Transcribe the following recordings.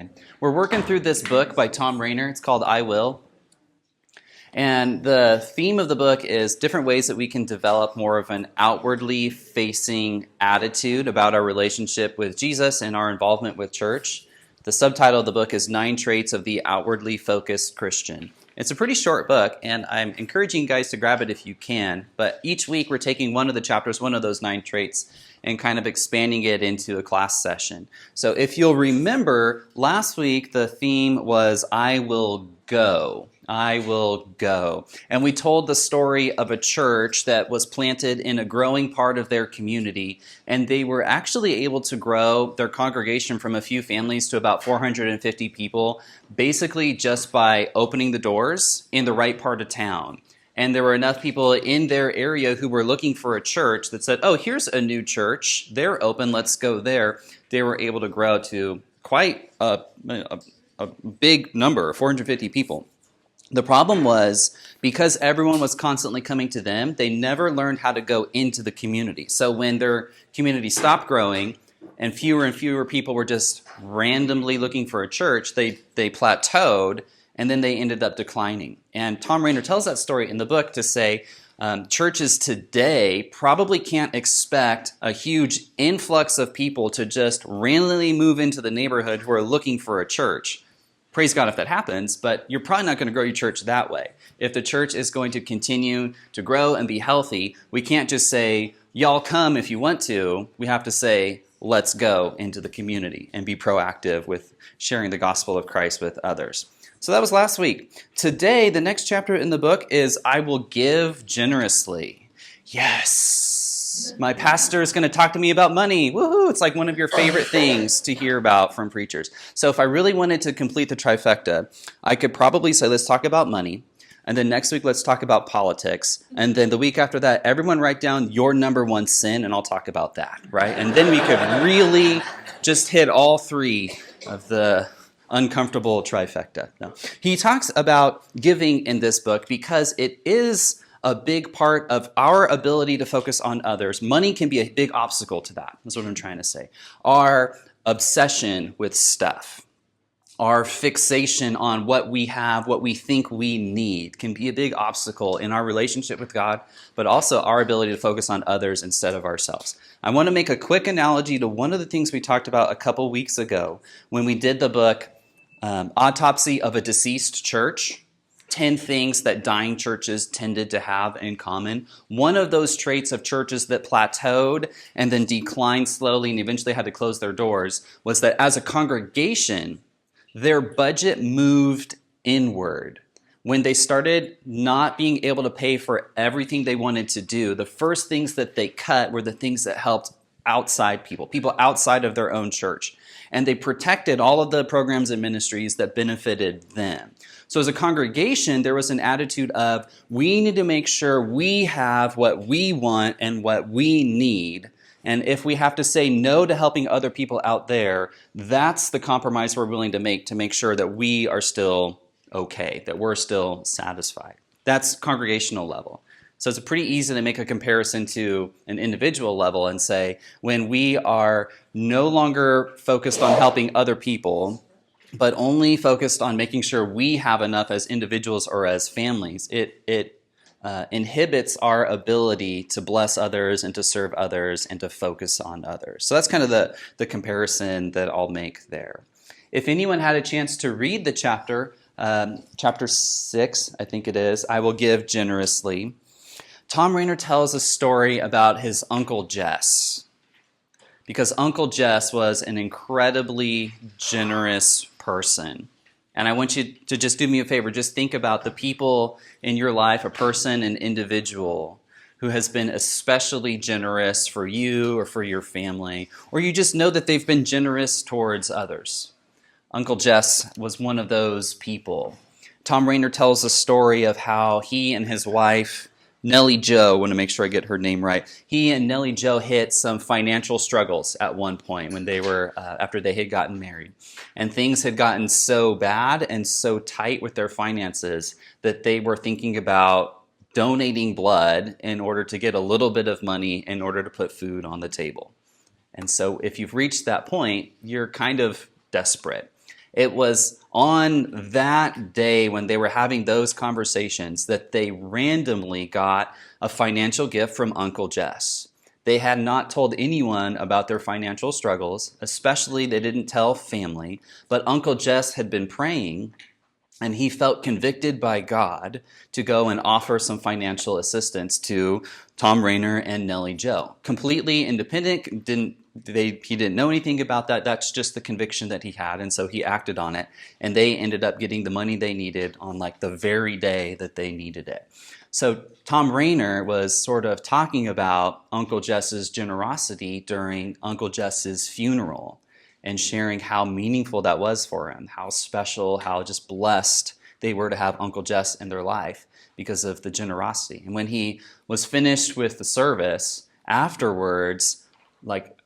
Okay. We're working through this book by Thom Rainer. It's called I Will. And the theme of the book is different ways that we can develop more of an outwardly facing attitude about our relationship with Jesus and our involvement with church. The subtitle of the book is 9 Traits of the Outwardly Focused Christian. It's a pretty short book, and I'm encouraging you guys to grab it if you can. But each week we're taking one of the chapters, one of those 9 traits, and kind of expanding it into a class session. So if you'll remember, last week the theme was I will go. I will go. And we told the story of a church that was planted in a growing part of their community, and they were actually able to grow their congregation from a few families to about 450 people, basically just by opening the doors in the right part of town. And there were enough people in their area who were looking for a church that said, oh, here's a new church. They're open. Let's go there. They were able to grow to quite a big number, 450 people. The problem was, because everyone was constantly coming to them, they never learned how to go into the community. So when their community stopped growing and fewer people were just randomly looking for a church, they plateaued, and then they ended up declining. And Thom Rainer tells that story in the book to say churches today probably can't expect a huge influx of people to just randomly move into the neighborhood who are looking for a church. Praise God if that happens, but you're probably not going to grow your church that way. If the church is going to continue to grow and be healthy, we can't just say, y'all come if you want to. We have to say, let's go into the community and be proactive with sharing the gospel of Christ with others. So that was last week. Today, the next chapter in the book is I will give generously. Yes. My pastor is going to talk to me about money. Woohoo! It's like one of your favorite things to hear about from preachers. So if I really wanted to complete the trifecta, I could probably say, let's talk about money. And then next week, let's talk about politics. And then the week after that, everyone write down your number one sin, and I'll talk about that, right? And then we could really just hit all 3 of the uncomfortable trifecta. No. He talks about giving in this book because it is a big part of our ability to focus on others. Money can be a big obstacle to that. That's what I'm trying to say. Our obsession with stuff, our fixation on what we have, what we think we need, can be a big obstacle in our relationship with God, but also our ability to focus on others instead of ourselves. I want to make a quick analogy to one of the things we talked about a couple weeks ago when we did the book Autopsy of a Deceased Church. 10 things that dying churches tended to have in common. One of those traits of churches that plateaued and then declined slowly and eventually had to close their doors was that as a congregation, their budget moved inward. When they started not being able to pay for everything they wanted to do, the first things that they cut were the things that helped outside people outside of their own church. And they protected all of the programs and ministries that benefited them. So as a congregation, there was an attitude of, we need to make sure we have what we want and what we need. And if we have to say no to helping other people out there, that's the compromise we're willing to make sure that we are still okay, that we're still satisfied. That's congregational level. So it's pretty easy to make a comparison to an individual level and say, when we are no longer focused on helping other people, but only focused on making sure we have enough as individuals or as families, it inhibits our ability to bless others and to serve others and to focus on others. So that's kind of the comparison that I'll make there. If anyone had a chance to read the chapter 6, I think it is, I will give generously. Thom Rainer tells a story about his Uncle Jess, because Uncle Jess was an incredibly generous person. And I want you to just do me a favor. Just think about the people in your life, a person, an individual, who has been especially generous for you or for your family, or you just know that they've been generous towards others. Uncle Jess was one of those people. Thom Rainer tells a story of how he and his wife, Nellie Jo, I want to make sure I get her name right. He and Nellie Jo hit some financial struggles at one point when they were, after they had gotten married. And things had gotten so bad and so tight with their finances that they were thinking about donating blood in order to get a little bit of money in order to put food on the table. And so if you've reached that point, you're kind of desperate. It was on that day when they were having those conversations that they randomly got a financial gift from Uncle Jess. They had not told anyone about their financial struggles, especially they didn't tell family, but Uncle Jess had been praying and he felt convicted by God to go and offer some financial assistance to Thom Rainer and Nellie Joe. Completely independent, he didn't know anything about that. That's just the conviction that he had, and so he acted on it. And they ended up getting the money they needed on like the very day that they needed it. So Thom Rainer was sort of talking about Uncle Jess's generosity during Uncle Jess's funeral, and sharing how meaningful that was for him, how special, how just blessed they were to have Uncle Jess in their life because of the generosity. And when he was finished with the service, afterwards, like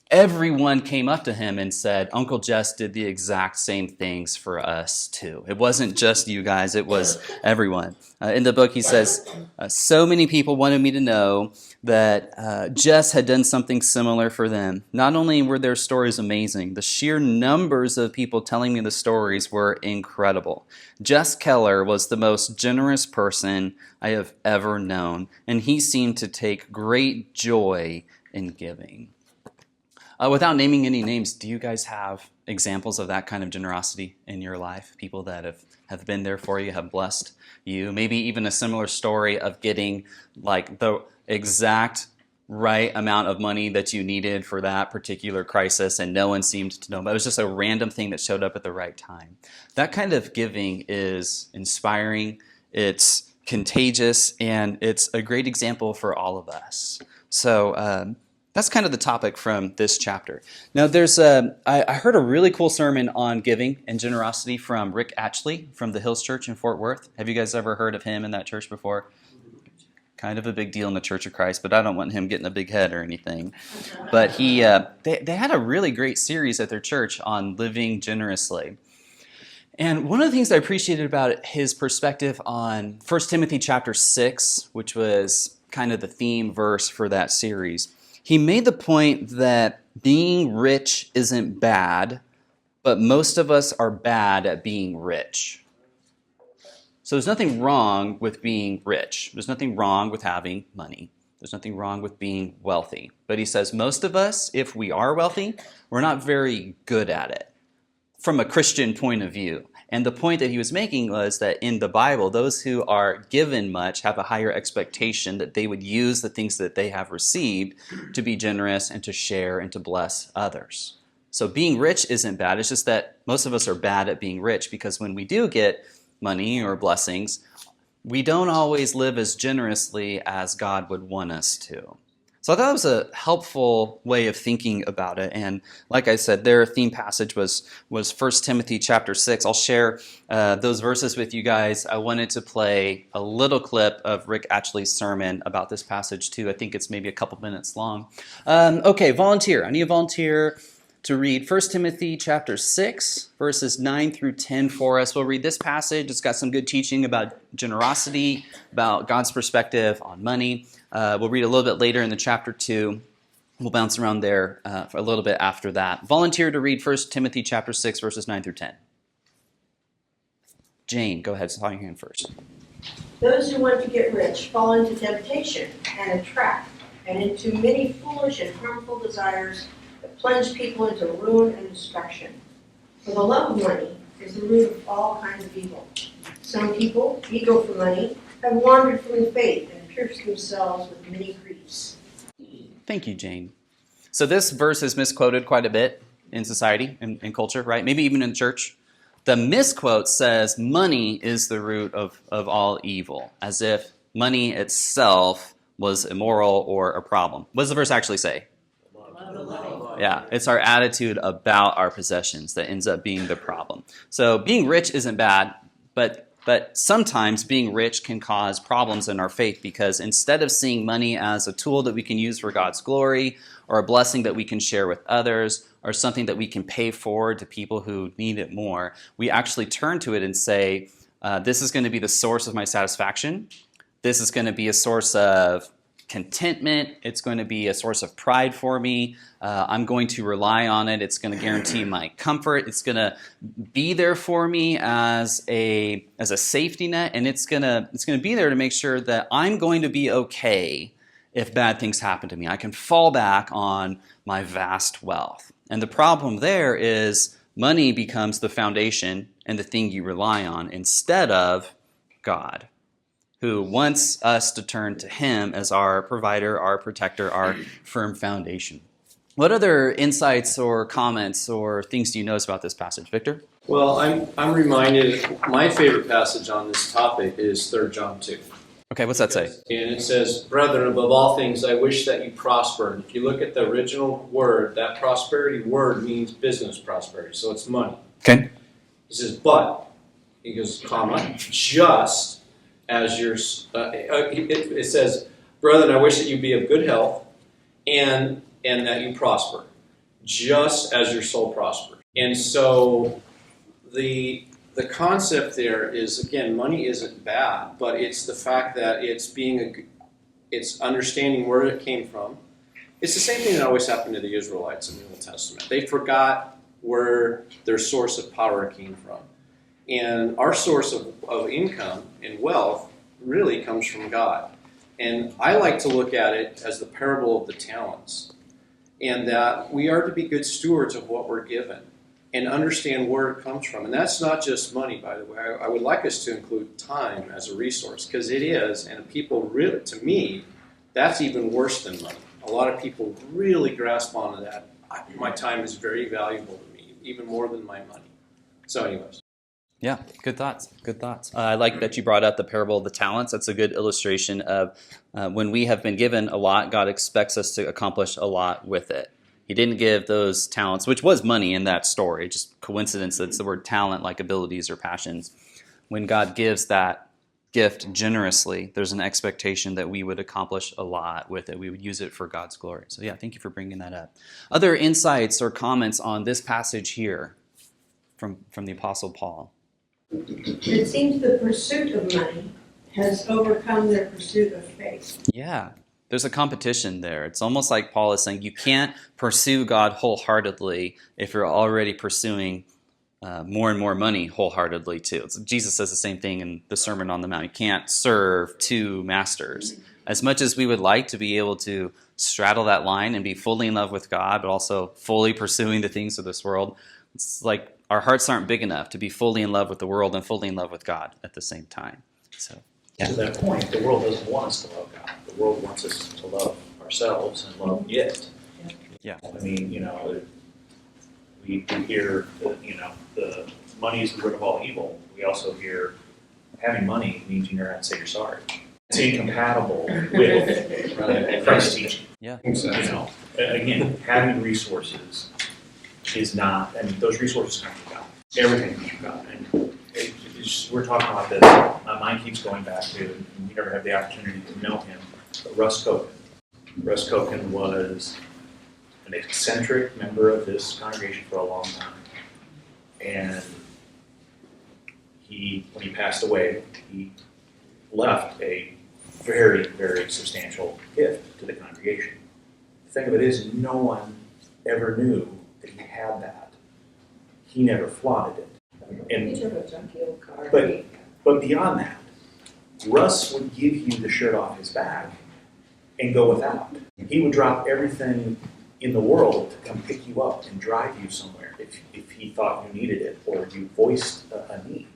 everyone came up to him and said, Uncle Jess did the exact same things for us too. It wasn't just you guys, it was everyone. In the book he says, so many people wanted me to know that Jess had done something similar for them. Not only were their stories amazing, the sheer numbers of people telling me the stories were incredible. Jess Keller was the most generous person I have ever known, and he seemed to take great joy in giving. Without naming any names, do you guys have examples of that kind of generosity in your life? People that have been there for you, have blessed you? Maybe even a similar story of getting like the exact right amount of money that you needed for that particular crisis and no one seemed to know. But it was just a random thing that showed up at the right time. That kind of giving is inspiring, it's contagious, and it's a great example for all of us. So that's kind of the topic from this chapter. Now, I heard a really cool sermon on giving and generosity from Rick Atchley from the Hills Church in Fort Worth. Have you guys ever heard of him in that church before? Kind of a big deal in the Church of Christ, but I don't want him getting a big head or anything. But they had a really great series at their church on living generously. And one of the things I appreciated about his perspective on 1 Timothy chapter 6, which was kind of the theme verse for that series, he made the point that being rich isn't bad, but most of us are bad at being rich. So there's nothing wrong with being rich. There's nothing wrong with having money. There's nothing wrong with being wealthy. But he says most of us, if we are wealthy, we're not very good at it from a Christian point of view. And the point that he was making was that in the Bible, those who are given much have a higher expectation that they would use the things that they have received to be generous and to share and to bless others. So being rich isn't bad. It's just that most of us are bad at being rich because when we do get money or blessings, we don't always live as generously as God would want us to. So I thought it was a helpful way of thinking about it. And like I said, their theme passage was 1 Timothy chapter 6. I'll share those verses with you guys. I wanted to play a little clip of Rick Atchley's sermon about this passage too. I think it's maybe a couple minutes long. Okay, volunteer. I need a volunteer to read 1 Timothy chapter 6, verses 9 through 10 for us. We'll read this passage. It's got some good teaching about generosity, about God's perspective on money. We'll read a little bit later in the chapter 2. We'll bounce around there for a little bit after that. Volunteer to read 1 Timothy chapter 6, verses 9 through 10. Jane, go ahead. Start your hand first. Those who want to get rich fall into temptation and a trap, and into many foolish and harmful desires that plunge people into ruin and destruction. For the love of money is the root of all kinds of evil. Some people, eager for money, have wandered from the faith and pierced themselves with many griefs. Thank you, Jane. So this verse is misquoted quite a bit in society and in culture, right? Maybe even in church. The misquote says money is the root of all evil, as if money itself was immoral or a problem. What does the verse actually say? Yeah, it's our attitude about our possessions that ends up being the problem. So being rich isn't bad, but sometimes being rich can cause problems in our faith because instead of seeing money as a tool that we can use for God's glory or a blessing that we can share with others or something that we can pay forward to people who need it more, we actually turn to it and say, this is going to be the source of my satisfaction. This is going to be a source of contentment. It's going to be a source of pride for me. I'm going to rely on it. It's going to guarantee my comfort. It's going to be there for me as a safety net, and it's going to be there to make sure that I'm going to be okay if bad things happen to me. I can fall back on my vast wealth. And the problem there is money becomes the foundation and the thing you rely on instead of God, who wants us to turn to him as our provider, our protector, our firm foundation. What other insights or comments or things do you notice about this passage, Victor? Well, I'm reminded, my favorite passage on this topic is 3 John 2. Okay, what's that say? And it says, "Brethren, above all things, I wish that you prosper." And if you look at the original word, that prosperity word means business prosperity, so it's money. Okay. He says, "But," he goes, comma, "just as your," it says, "Brethren, I wish that you be of good health and that you prosper, just as your soul prospers." And so the concept there is, again, money isn't bad, but it's the fact that it's understanding where it came from. It's the same thing that always happened to the Israelites in the Old Testament. They forgot where their source of power came from. And our source of income and wealth really comes from God. And I like to look at it as the parable of the talents, and that we are to be good stewards of what we're given and understand where it comes from. And that's not just money, by the way. I would like us to include time as a resource, because it is, and people really, to me, that's even worse than money. A lot of people really grasp onto that. My time is very valuable to me, even more than my money. So anyways. Yeah, good thoughts. Good thoughts. I like that you brought up the parable of the talents. That's a good illustration of when we have been given a lot, God expects us to accomplish a lot with it. He didn't give those talents, which was money in that story, just coincidence that's the word talent, like abilities or passions. When God gives that gift generously, there's an expectation that we would accomplish a lot with it. We would use it for God's glory. So yeah, thank you for bringing that up. Other insights or comments on this passage here from the Apostle Paul? It seems the pursuit of money has overcome their pursuit of faith. Yeah, there's a competition there. It's almost like Paul is saying you can't pursue God wholeheartedly if you're already pursuing more and more money wholeheartedly too. Jesus says the same thing in the Sermon on the Mount. You can't serve 2 masters. As much as we would like to be able to straddle that line and be fully in love with God, but also fully pursuing the things of this world, it's like our hearts aren't big enough to be fully in love with the world and fully in love with God at the same time. So, yeah. To that point, the world doesn't want us to love God. The world wants us to love ourselves and love it. Yeah. I mean, we hear that, the money is the root of all evil. We also hear having money means you never have to say you're sorry. It's incompatible with Christ's teaching. Yeah. Again, having resources is not, those resources come from God. Everything comes from God. And we're talking about this. My mind keeps going back to, and we never had the opportunity to know him, but Russ Koken. Russ Koken was an eccentric member of this congregation for a long time. And when he passed away, he left a very, very substantial gift to the congregation. The thing of it is, no one ever knew that he had that. He never flaunted it. But beyond that, Russ would give you the shirt off his back and go without. He would drop everything in the world to come pick you up and drive you somewhere if he thought you needed it or you voiced a need.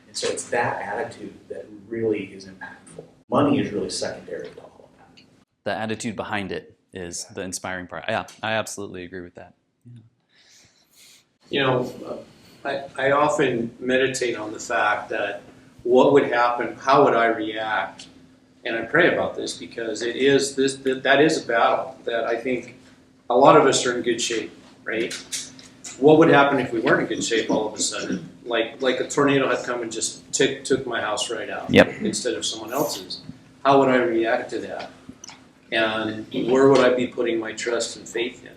And so it's that attitude that really is impactful. Money is really secondary to all of that. The attitude behind it is the inspiring part. Yeah, I absolutely agree with that. Yeah. I often meditate on the fact that what would happen, how would I react, and I pray about this because that is a battle that I think a lot of us are in good shape, right? What would happen if we weren't in good shape all of a sudden? Like a tornado had come and just took my house right out instead of someone else's. How would I react to that? And where would I be putting my trust and faith in?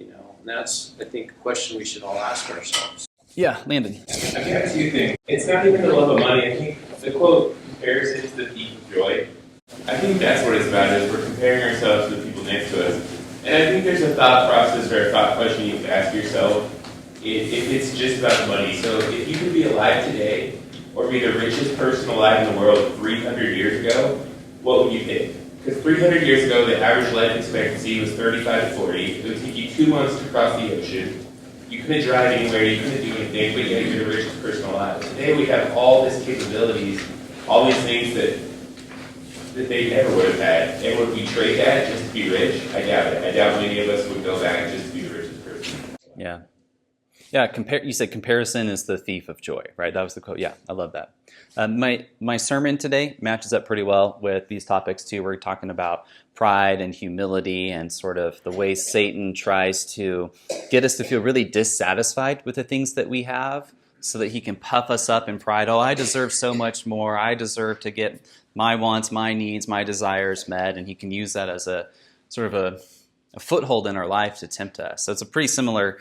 And that's, I think, a question we should all ask ourselves. Yeah, Landon. I got 2 things. It's not even the love of money. I think the quote compares it to the thief of joy. I think that's what it's about, is we're comparing ourselves to the people next to us. And I think there's a thought process or a thought question you have to ask yourself if it's just about money. So if you could be alive today or be the richest person alive in the world 300 years ago, what would you pick? Because 300 years ago, the average life expectancy was 35 to 40. It would take you 2 months to cross the ocean. You couldn't drive anywhere, you couldn't do anything, but yet you're the richest person alive. Today we have all these capabilities, all these things that they never would have had. And would we trade that just to be rich? I doubt it. I doubt many of us would go back just to be the richest person. Yeah. Yeah, you said comparison is the thief of joy, right? That was the quote. Yeah, I love that. My sermon today matches up pretty well with these topics too. We're talking about pride and humility and sort of the way Satan tries to get us to feel really dissatisfied with the things that we have so that he can puff us up in pride. Oh, I deserve so much more. I deserve to get my wants, my needs, my desires met. And he can use that as a sort of a foothold in our life to tempt us. So it's a pretty similar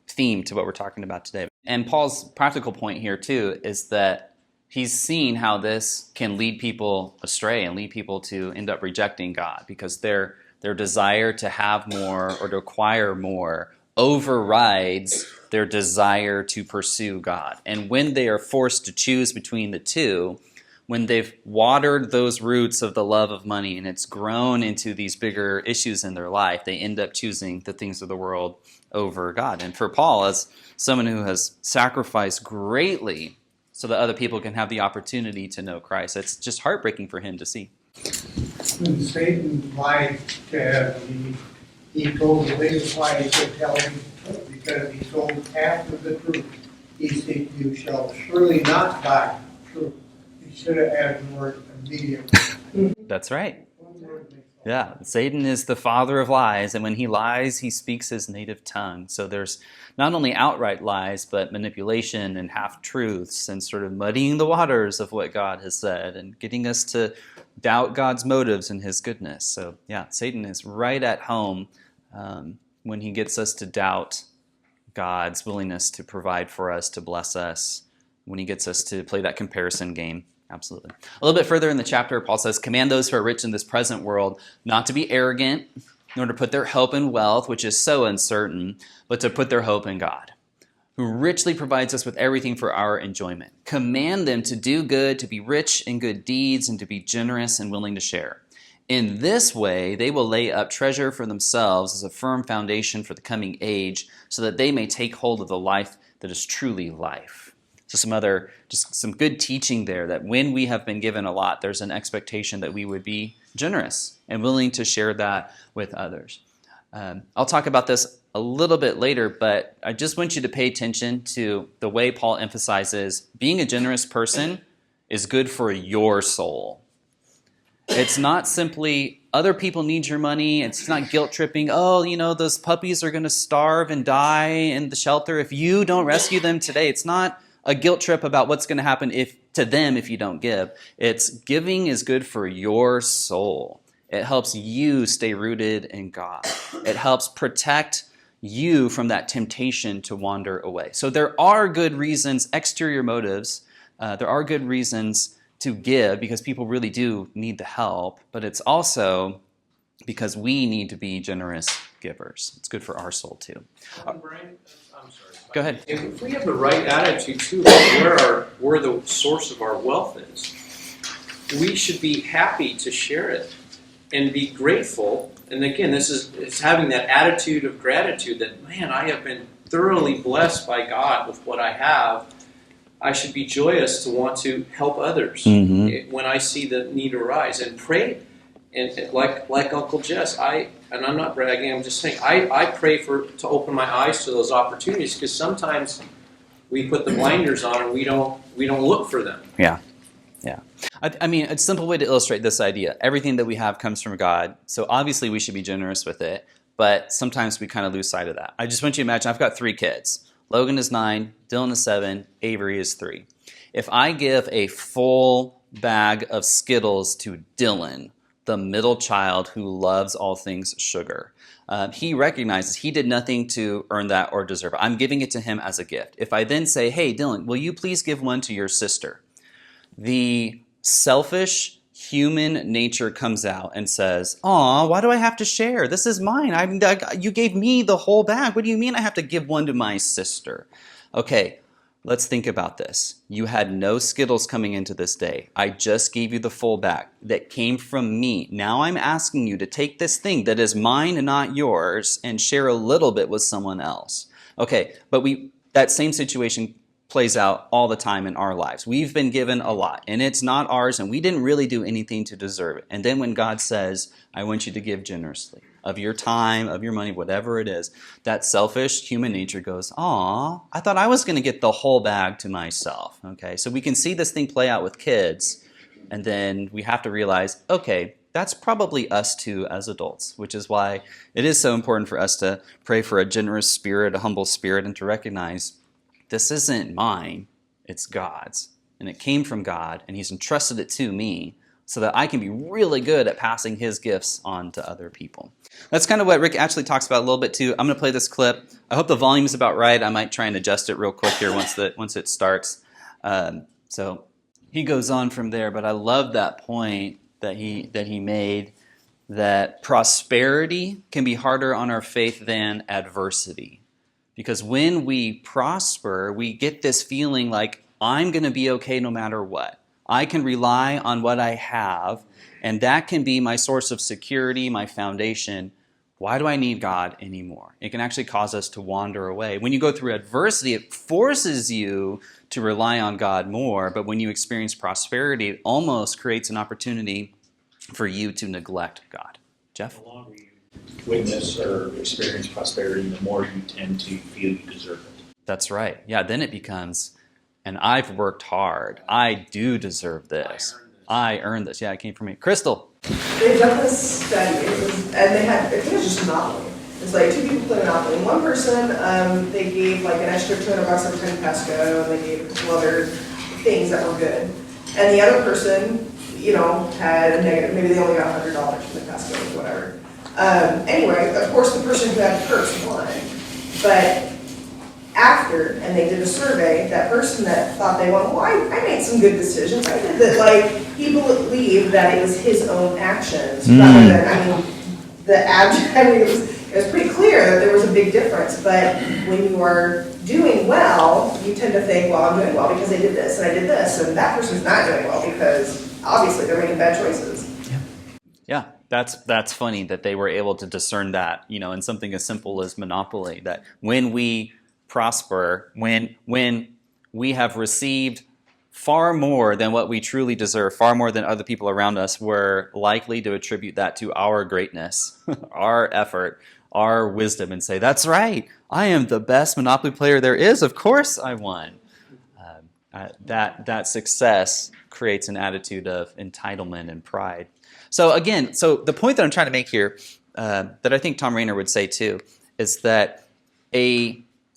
theme to what we're talking about today. And Paul's practical point here too is that he's seen how this can lead people astray and lead people to end up rejecting God because their desire to have more or to acquire more overrides their desire to pursue God. And when they are forced to choose between the two, when they've watered those roots of the love of money and it's grown into these bigger issues in their life, they end up choosing the things of the world over God. And for Paul, as someone who has sacrificed greatly so that other people can have the opportunity to know Christ, it's just heartbreaking for him to see. When Satan lied to Adam, he told the biggest lie he could tell him because he told half of the truth. He said, "You shall surely not die." True. He should have added the word immediately. That's right. Yeah, Satan is the father of lies, and when he lies, he speaks his native tongue. So there's not only outright lies, but manipulation and half-truths and sort of muddying the waters of what God has said and getting us to doubt God's motives and his goodness. So yeah, Satan is right at home when he gets us to doubt God's willingness to provide for us, to bless us, when he gets us to play that comparison game. Absolutely. A little bit further in the chapter, Paul says, "Command those who are rich in this present world not to be arrogant, nor to put their hope in wealth, which is so uncertain, but to put their hope in God, who richly provides us with everything for our enjoyment. Command them to do good, to be rich in good deeds, and to be generous and willing to share. In this way, they will lay up treasure for themselves as a firm foundation for the coming age, so that they may take hold of the life that is truly life." So some good teaching there, that when we have been given a lot, there's an expectation that we would be generous and willing to share that with others. I'll talk about this a little bit later, but I just want you to pay attention to the way Paul emphasizes being a generous person is good for your soul. It's not simply other people need your money. It's not guilt tripping. Oh, those puppies are going to starve and die in the shelter if you don't rescue them today. It's not a guilt trip about what's going to happen to them if you don't give. It's giving is good for your soul. It helps you stay rooted in God. It helps protect you from that temptation to wander away. So there are good reasons, exterior motives. There are good reasons to give because people really do need the help, but it's also because we need to be generous givers. It's good for our soul too. Bryan, I'm sorry. Go ahead. If we have the right attitude too, about where the source of our wealth is, we should be happy to share it and be grateful. And again, it's having that attitude of gratitude that, man, I have been thoroughly blessed by God with what I have. I should be joyous to want to help others when I see the need arise and pray. And like Uncle Jess, and I'm not bragging, I'm just saying, I pray to open my eyes to those opportunities, because sometimes we put the blinders on and we don't look for them. Yeah. I mean, a simple way to illustrate this idea: everything that we have comes from God, so obviously we should be generous with it. But sometimes we kind of lose sight of that. I just want you to imagine, I've got 3 kids. Logan is 9, Dylan is 7, Avery is 3. If I give a full bag of Skittles to Dylan, the middle child who loves all things sugar, he recognizes he did nothing to earn that or deserve it. I'm giving it to him as a gift. If I then say, "Hey, Dylan, will you please give one to your sister?" The selfish human nature comes out and says, "Aw, why do I have to share? This is mine. You gave me the whole bag. What do you mean I have to give one to my sister?" Okay, let's think about this. You had no Skittles coming into this day. I just gave you the full bag that came from me. Now I'm asking you to take this thing that is mine and not yours and share a little bit with someone else. Okay, but that same situation plays out all the time in our lives. We've been given a lot, and it's not ours, and we didn't really do anything to deserve it. And then when God says, "I want you to give generously of your time, of your money, whatever it is," that selfish human nature goes, "Aw, I thought I was going to get the whole bag to myself." Okay, so we can see this thing play out with kids, and then we have to realize, okay, that's probably us too as adults, which is why it is so important for us to pray for a generous spirit, a humble spirit, and to recognize this isn't mine, it's God's. And it came from God, and He's entrusted it to me so that I can be really good at passing His gifts on to other people. That's kind of what Rick actually talks about a little bit too. I'm going to play this clip. I hope the volume is about right. I might try and adjust it real quick here once it starts. So he goes on from there, but I love that point that he made, that prosperity can be harder on our faith than adversity. Because when we prosper, we get this feeling like, I'm going to be okay no matter what. I can rely on what I have, and that can be my source of security, my foundation. Why do I need God anymore? It can actually cause us to wander away. When you go through adversity, it forces you to rely on God more, but when you experience prosperity, it almost creates an opportunity for you to neglect God. Jeff? The longer you witness or experience prosperity, the more you tend to feel you deserve it. That's right. Yeah, then it becomes, and I've worked hard. I do deserve this. I earned this. Yeah, it came from me. Crystal. They've done this study, and they had, I think it was just Monopoly. It's like two people playing Monopoly. And one person, they gave like an extra $200 every time Pesco, and they gave a couple other things that were good. And the other person, had a negative, maybe they only got $100 from the Pesco or whatever. Anyway, of course, the person who had the perks won. But after, and they did a survey, that person that thought they won, well, I made some good decisions. I did that, like, he believed that it was his own actions rather than, it was pretty clear that there was a big difference. But when you are doing well, you tend to think, well, I'm doing well because I did this and I did this, and that person's not doing well because obviously they're making bad choices. Yeah, that's funny that they were able to discern that, in something as simple as Monopoly, that when we prosper, when we have received far more than what we truly deserve, far more than other people around us, we're likely to attribute that to our greatness, our effort, our wisdom, and say, that's right, I am the best Monopoly player there is, of course I won. That success creates an attitude of entitlement and pride. So again, the point that I'm trying to make here, that I think Thom Rainer would say too, is that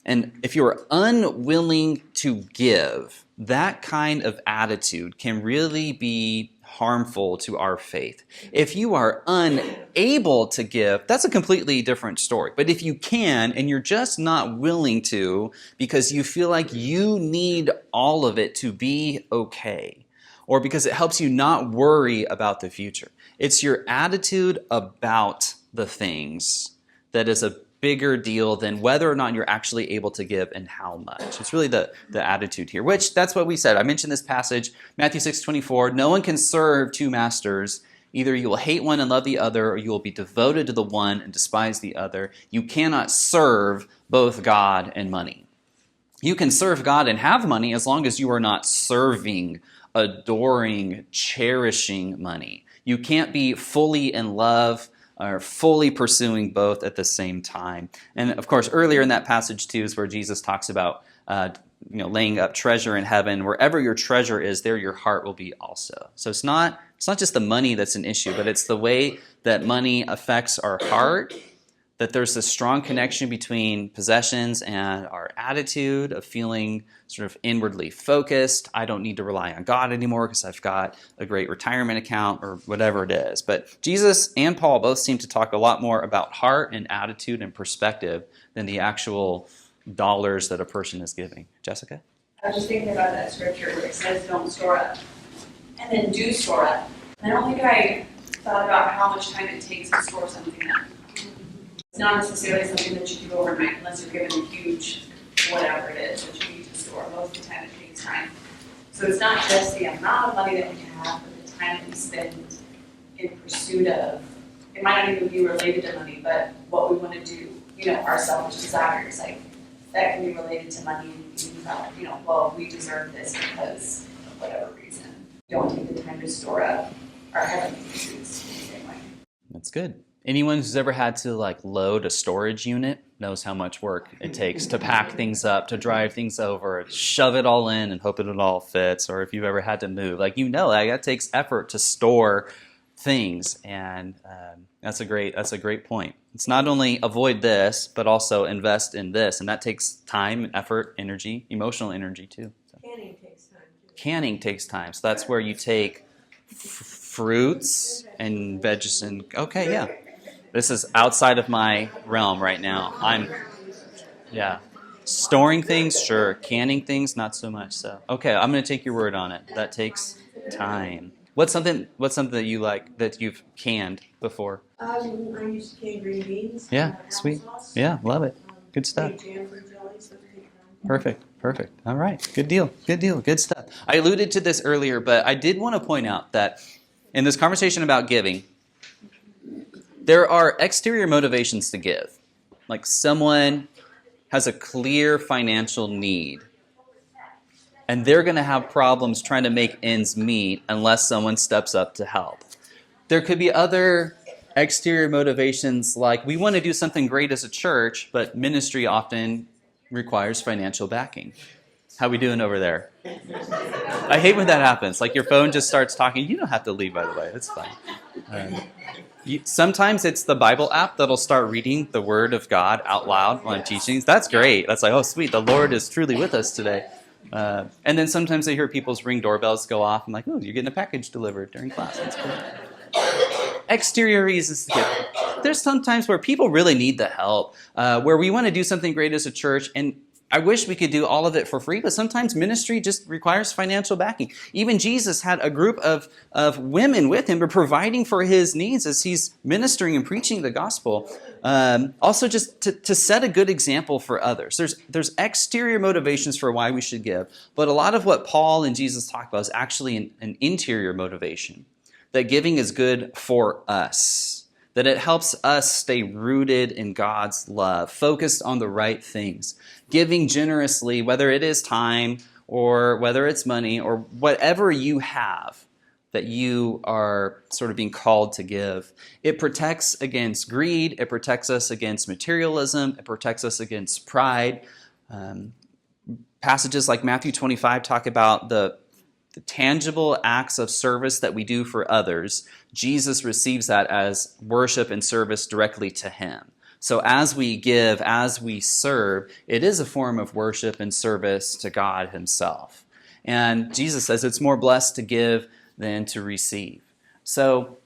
and if you are unwilling to give, that kind of attitude can really be harmful to our faith. If you are unable to give, that's a completely different story. But if you can, and you're just not willing to because you feel like you need all of it to be okay, or because it helps you not worry about the future, it's your attitude about the things that is a bigger deal than whether or not you're actually able to give and how much. It's really the attitude here, which that's what we said. I mentioned this passage, Matthew 6:24, no one can serve two masters. Either you will hate one and love the other, or you will be devoted to the one and despise the other. You cannot serve both God and money. You can serve God and have money as long as you are not serving, adoring, cherishing money. You can't be fully in love or fully pursuing both at the same time. And of course, earlier in that passage too is where Jesus talks about laying up treasure in heaven. Wherever your treasure is, there your heart will be also. So it's not just the money that's an issue, but it's the way that money affects our heart, that there's this strong connection between possessions and our attitude of feeling sort of inwardly focused. I don't need to rely on God anymore because I've got a great retirement account or whatever it is. But Jesus and Paul both seem to talk a lot more about heart and attitude and perspective than the actual dollars that a person is giving. Jessica? I was just thinking about that scripture where it says don't store up and then do store up. I don't think I thought about how much time it takes to store something up. It's not necessarily something that you do overnight unless you're given a huge whatever it is that you need to store. Most of the time it takes time. So it's not just the amount of money that we have, but the time that we spend in pursuit of. It might not even be related to money, but what we want to do, our selfish desires, like that can be related to money and you can think about, well, we deserve this because of whatever reason. Don't take the time to store up our heavenly pursuits in the same way. That's good. Anyone who's ever had to load a storage unit knows how much work it takes to pack things up, to drive things over, shove it all in and hope it all fits. Or if you've ever had to move, that takes effort to store things. And that's a great point. It's not only avoid this, but also invest in this. And that takes time, effort, energy, emotional energy too. So. Canning takes time too. Canning takes time. So that's where you take fruits and veggies and, okay, yeah. This is outside of my realm right now. Storing things, sure. Canning things, not so much. So, okay, I'm going to take your word on it. That takes time. What's something that you like that you've canned before? I used to can green beans. Yeah, sweet. Applesauce. Yeah, love it. Good stuff. Made jam fruit jellies, those take time. Perfect. All right, good deal. Good stuff. I alluded to this earlier, but I did want to point out that in this conversation about giving, there are exterior motivations to give. Like someone has a clear financial need, and they're going to have problems trying to make ends meet unless someone steps up to help. There could be other exterior motivations like we want to do something great as a church, but ministry often requires financial backing. How we doing over there? I hate when that happens. Like your phone just starts talking. You don't have to leave, by the way. It's fine. Sometimes it's the Bible app that'll start reading the Word of God out loud while I'm teaching. That's great. That's like, oh, sweet. The Lord is truly with us today. And then sometimes I hear people's Ring doorbells go off. I'm like, oh, you're getting a package delivered during class. That's cool. Exterior reasons to give. There's sometimes where people really need the help, where we want to do something great as a church, and I wish we could do all of it for free, but sometimes ministry just requires financial backing. Even Jesus had a group of women with him providing for his needs as he's ministering and preaching the gospel. Also just to set a good example for others. There's exterior motivations for why we should give, but a lot of what Paul and Jesus talk about is actually an interior motivation, that giving is good for us. That it helps us stay rooted in God's love, focused on the right things, giving generously, whether it is time or whether it's money or whatever you have that you are sort of being called to give. It protects against greed. It protects us against materialism. It protects us against pride. Passages like Matthew 25 talk about the tangible acts of service that we do for others. Jesus receives that as worship and service directly to him. So as we give, as we serve, it is a form of worship and service to God himself. And Jesus says it's more blessed to give than to receive. So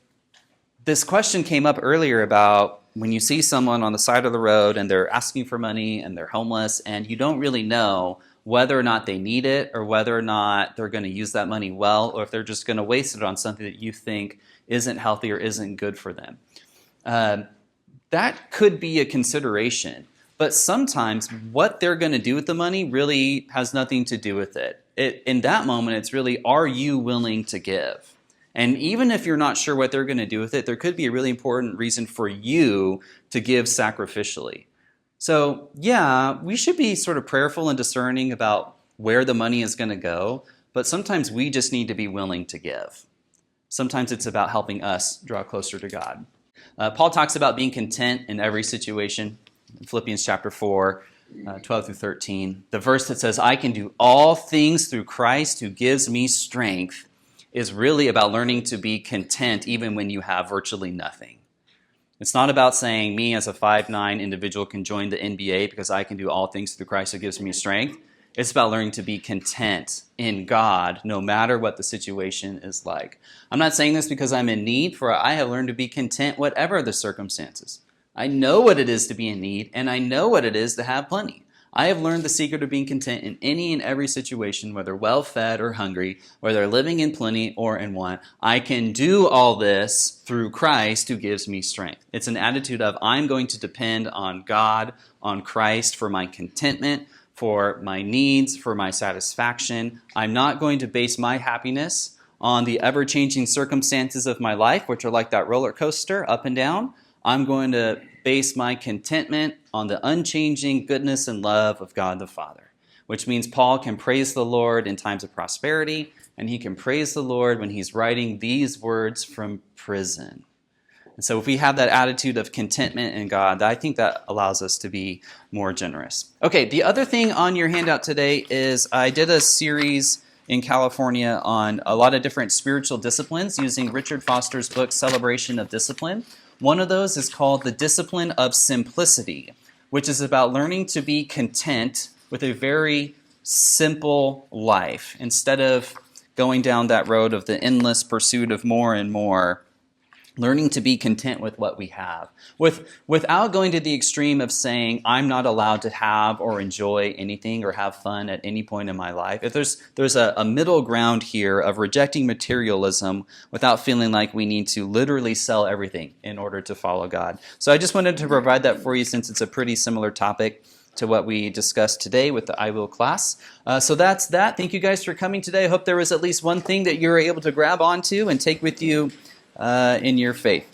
this question came up earlier about when you see someone on the side of the road and they're asking for money and they're homeless and you don't really know whether or not they need it or whether or not they're going to use that money well, or if they're just going to waste it on something that you think isn't healthy or isn't good for them. That could be a consideration, but sometimes what they're going to do with the money really has nothing to do with it. In that moment, it's really, are you willing to give? And even if you're not sure what they're going to do with it, there could be a really important reason for you to give sacrificially. So, yeah, we should be sort of prayerful and discerning about where the money is going to go, but sometimes we just need to be willing to give. Sometimes it's about helping us draw closer to God. Paul talks about being content in every situation. In Philippians chapter 4, 12 through 13, the verse that says, I can do all things through Christ who gives me strength, is really about learning to be content even when you have virtually nothing. It's not about saying me as a 5'9" individual can join the NBA because I can do all things through Christ who gives me strength. It's about learning to be content in God no matter what the situation is like. I'm not saying this because I'm in need, for I have learned to be content whatever the circumstances. I know what it is to be in need, and I know what it is to have plenty. I have learned the secret of being content in any and every situation, whether well-fed or hungry, whether living in plenty or in want. I can do all this through Christ who gives me strength. It's an attitude of I'm going to depend on God, on Christ for my contentment, for my needs, for my satisfaction. I'm not going to base my happiness on the ever-changing circumstances of my life, which are like that roller coaster, up and down. I'm going to base my contentment on the unchanging goodness and love of God the Father, which means Paul can praise the Lord in times of prosperity, and he can praise the Lord when he's writing these words from prison. And so if we have that attitude of contentment in God, I think that allows us to be more generous. Okay, the other thing on your handout today is I did a series in California on a lot of different spiritual disciplines using Richard Foster's book, Celebration of Discipline. One of those is called The Discipline of Simplicity, which is about learning to be content with a very simple life instead of going down that road of the endless pursuit of more and more. Learning to be content with what we have, without going to the extreme of saying I'm not allowed to have or enjoy anything or have fun at any point in my life. If there's a middle ground here of rejecting materialism without feeling like we need to literally sell everything in order to follow God. So I just wanted to provide that for you since it's a pretty similar topic to what we discussed today with the I Will class. So that's that. Thank you guys for coming today. I hope there was at least one thing that you were able to grab onto and take with you in your faith.